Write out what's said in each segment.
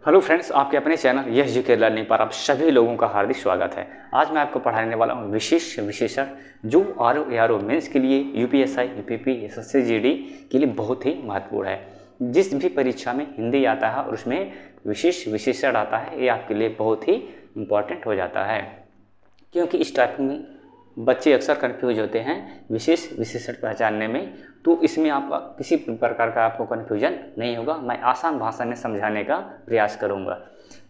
Hello friends, आपके अपने channel yes GK learning पर आप सभी लोगों का हार्दिक स्वागत है। आज मैं आपको पढ़ाने वाला हूँ विशेषण जो आरओ मेंस के लिए, यूपीएसआई, यूपीपी, एसएससी जीडी के लिए बहुत ही महत्वपूर्ण है। जिस भी परीक्षा में हिंदी आता है और उसमें विशेषण आता है, ये आपके लिए बहुत ही इम्पॉर्टेंट हो जाता है, क्योंकि इस टॉपिक में बच्चे अक्सर कन्फ्यूज होते हैं विशेषण पहचानने में। तो इसमें आपका किसी प्रकार का आपको कन्फ्यूजन नहीं होगा। मैं आसान भाषा में समझाने का प्रयास करूंगा।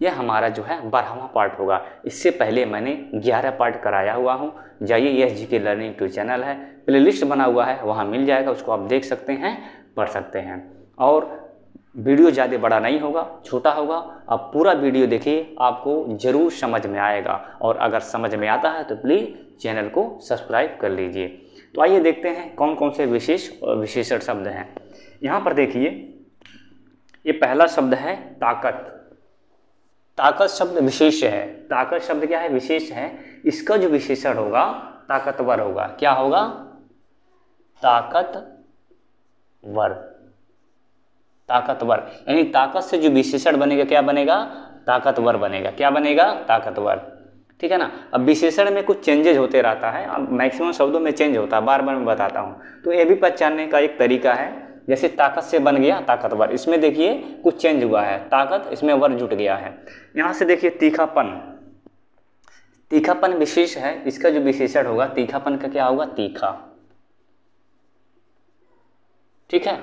यह हमारा जो है 12वां पार्ट होगा। इससे पहले मैंने 11 पार्ट कराया हुआ हूं। जाइए, yes GK learning YouTube channel है, प्लेलिस्ट बना हुआ है, वहां मिल जाएगा, उसको आप देख सकते हैं, पढ़ सकते हैं। और वीडियो ज़्यादा बड़ा नहीं होगा, छोटा होगा। आप पूरा वीडियो देखिए, आपको ज़रूर समझ में आएगा। और अगर समझ में आता है तो प्लीज़ चैनल को सब्सक्राइब कर लीजिए। तो आइए देखते हैं कौन कौन से विशेषण शब्द हैं। यहाँ पर देखिए, ये पहला शब्द है ताकत। ताकत शब्द विशेष है। ताकत शब्द क्या है? विशेष है। इसका जो विशेषण होगा ताकतवर होगा। क्या होगा? ताकतवर। ताकतवर यानी ताकत से जो विशेषण बनेगा क्या बनेगा? ताकतवर बनेगा। क्या बनेगा? ताकतवर। ठीक है ना। अब विशेषण में कुछ चेंजेज होते रहता है, अब मैक्सिमम शब्दों में चेंज होता है, बार बार मैं बताता हूँ। तो ये भी पहचानने का एक तरीका है। जैसे ताकत से बन गया ताकतवर, इसमें देखिए कुछ चेंज हुआ है, ताकत इसमें वर जुट गया है। यहाँ से देखिए तीखापन। तीखापन विशेष है, इसका जो विशेषण होगा तीखापन का क्या होगा? तीखा। ठीक है,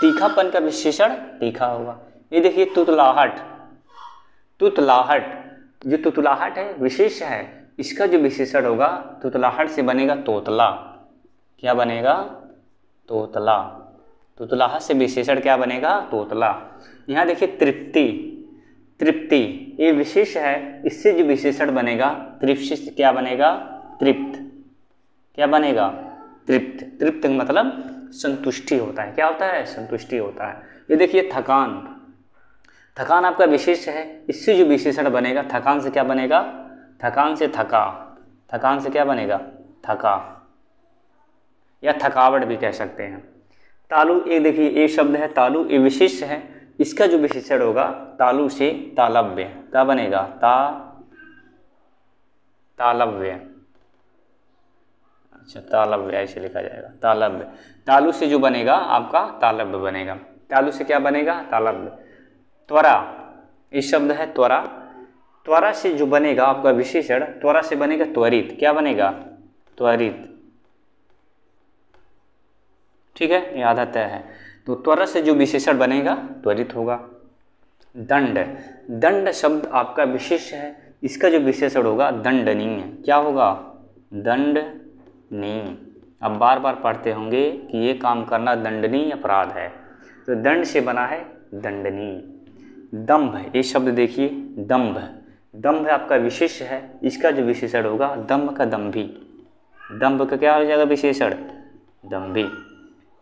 तीखापन का विशेषण तीखा होगा। ये देखिए तुतलाहट। तुतलाहट, जो तुतलाहट है विशेष है, इसका जो विशेषण होगा तुतलाहट से बनेगा तोतला। क्या बनेगा? तोतला। तुतलाहट से विशेषण क्या बनेगा? तोतला। यहाँ देखिए तृप्ति। तृप्ति ये विशेष है, इससे जो विशेषण बनेगा तृप्त से क्या बनेगा? तृप्त। क्या बनेगा? तृप्त। तृप्त मतलब संतुष्टि होता है। क्या होता है? संतुष्टि होता है। ये देखिए थकान। थकान आपका विशेष है, इससे जो विशेषण बनेगा थकान से क्या बनेगा? थकान से थका। थकान से क्या बनेगा? थका, या थकावट भी कह सकते हैं। तालु, ये देखिए ये शब्द है तालु, ये विशेष है, इसका जो विशेषण होगा तालु से तालव्य। क्या बनेगा? तालव्य। अच्छा, तालव्य ऐसे लिखा जाएगा, तालव्य। तालु से जो बनेगा आपका तालव्य बनेगा। तालु से क्या बनेगा? तालव्य। त्वरा, इस शब्द है त्वरा। त्वरा से जो बनेगा आपका विशेषण, त्वरा से बनेगा त्वरित। क्या बनेगा? त्वरित। ठीक है, ये आधा तय है। तो त्वरा से जो विशेषण बनेगा त्वरित होगा। दंड। दंड शब्द आपका विशेष है, इसका जो विशेषण होगा दंडनीय। क्या होगा? दंडनीय। अब बार बार पढ़ते होंगे कि ये काम करना दंडनीय अपराध है, तो दंड से बना है दंडनीय। दंभ, ये शब्द देखिए दंभ। दंभ आपका विशेष है, इसका जो विशेषण होगा दंभ का दंभी। दंभ का क्या हो जाएगा विशेषण? दंभी।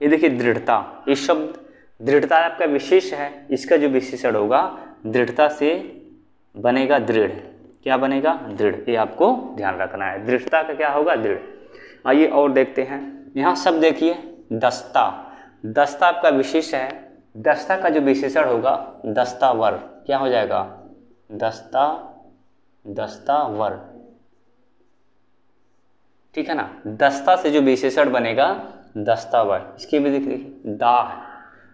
ये देखिए दृढ़ता। ये शब्द दृढ़ता आपका विशेष है, इसका जो विशेषण होगा दृढ़ता से बनेगा दृढ़। क्या बनेगा? दृढ़। ये आपको ध्यान रखना है, दृढ़ता का क्या होगा? दृढ़। आइए और देखते हैं। यहाँ शब्द देखिए दस्ता। दस्ता आपका विशेष है, दस्ता का जो विशेषण होगा दस्तावर। क्या हो जाएगा? दस्तावर। ठीक है ना। दस्ता से जो विशेषण बनेगा दस्तावर। इसके भी देखिए दाह।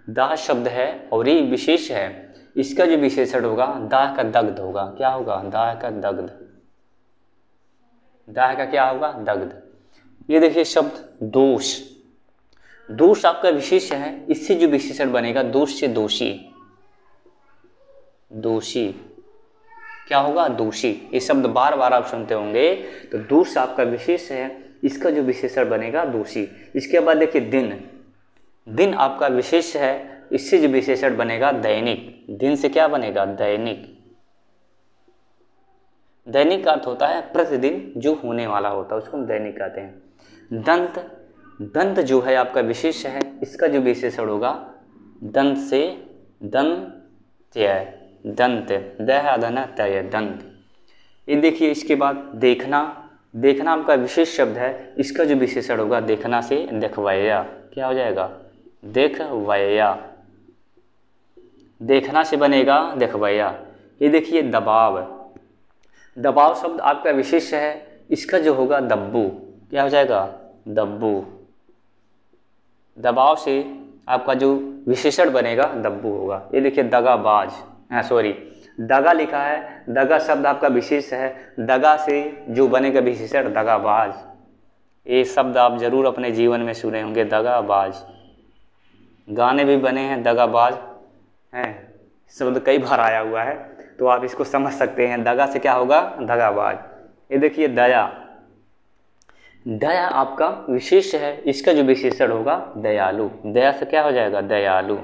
दाह शब्द है और ये विशेष है, इसका जो विशेषण होगा दाह का दग्ध होगा। क्या होगा? दाह का दग्ध। दाह का क्या होगा? दग्ध। ये देखिए शब्द दोष। दोष आपका विशेष है, इससे जो विशेषण बनेगा दोष से दोषी। दोषी। क्या होगा? दोषी। ये शब्द बार बार आप सुनते होंगे। तो दोष आपका विशेष है, इसका जो विशेषण बनेगा दोषी। इसके बाद देखिए दिन। दिन आपका विशेष है, इससे जो विशेषण बनेगा दैनिक। दिन से क्या बनेगा? दैनिक। दैनिक का अर्थ होता है प्रतिदिन जो होने वाला होता है, उसको हम दैनिक कहते हैं। दंत। दंत जो है आपका विशेष है, इसका जो विशेषण होगा दंत से दंत्य। दंत। दय दंत। ये देखिए इसके बाद देखना। देखना आपका विशेष शब्द है, इसका जो विशेषण होगा देखना से देखवैया। क्या हो जाएगा? देखवैया। देखना से बनेगा देखवैया। ये देखिए दबाव, दबाव शब्द आपका विशेष है, इसका जो होगा दब्बू, क्या हो जाएगा दब्बू। दबाव से आपका जो विशेषण बनेगा दब्बू होगा। ये देखिए दगाबाज, सॉरी दगा लिखा है, दगा शब्द आपका विशेष है, दगा से जो बनेगा विशेषण दगाबाज। ये शब्द आप जरूर अपने जीवन में सुने होंगे, दगाबाज। गाने भी बने हैं दगाबाज हैं, शब्द कई बार आया हुआ है, तो आप इसको समझ सकते हैं। दगा से क्या होगा दगाबाज। ये देखिए दया, दया आपका विशेष है, इसका जो विशेषण होगा दयालु। दया से क्या हो जाएगा दयालु,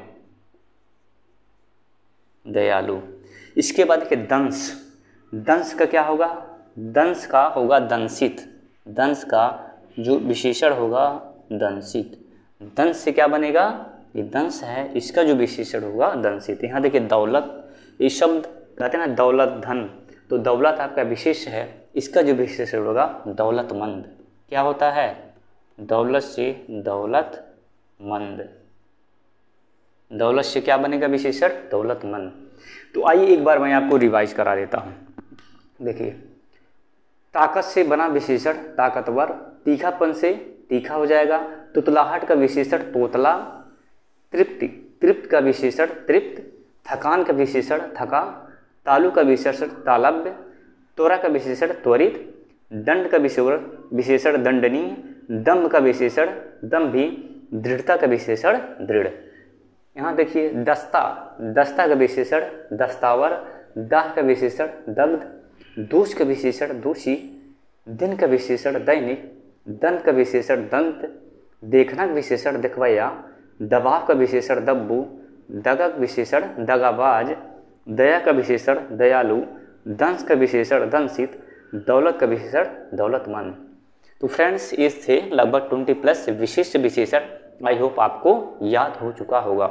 दयालु। इसके बाद देखिए दंश, दंश का क्या होगा, दंश का होगा दंशित, दंश का जो विशेषण होगा दंशित। दंश से क्या बनेगा, ये दंश है, इसका जो विशेषण होगा दंशित। यहाँ देखिए दौलत, ये शब्द कहते हैं ना दौलत धन, तो दौलत आपका विशेष है, इसका जो विशेषण होगा दौलतमंद। क्या होता है दौलत से दौलतमंद, दौलत से क्या बनेगा विशेषण दौलतमंद। तो आइए एक बार मैं आपको रिवाइज करा देता हूँ। देखिए ताकत से बना विशेषण ताकतवर, तीखापन से तीखा हो जाएगा, तुतलाहट का विशेषण तोतला, तृप्ति, तृप्त का विशेषण तृप्त, थकान का विशेषण थका, तालु का विशेषण तालब्य, त्वरा का विशेषण त्वरित, दंड का विशेषण दंडनीय, दम्भ का विशेषण दम्भी, दृढ़ता का विशेषण दृढ़। यहाँ देखिए दस्ता, दस्ता का विशेषण दस्तावर, दाह का विशेषण दग्ध, दोष का विशेषण दोषी, दिन का विशेषण दैनिक, दंत का विशेषण दंत, देखना का विशेषण दिखवैया, दबाव का विशेषण दब्बू, दगा का विशेषण दगाबाज, दया का विशेषण दयालु, दंश का विशेषण दंशित, दौलत का विशेषण दौलतमंद। तो फ्रेंड्स ये थे लगभग 20+ विशिष्ट विशेषण। आई होप आपको याद हो चुका होगा।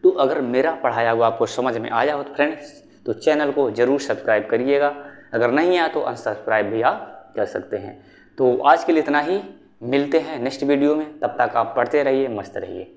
तो अगर मेरा पढ़ाया हुआ आपको समझ में आया हो तो फ्रेंड्स तो चैनल को ज़रूर सब्सक्राइब करिएगा, अगर नहीं आया तो अनसब्सक्राइब भी आप कर सकते हैं। तो आज के लिए इतना ही, मिलते हैं नेक्स्ट वीडियो में, तब तक आप पढ़ते रहिए, मस्त रहिए।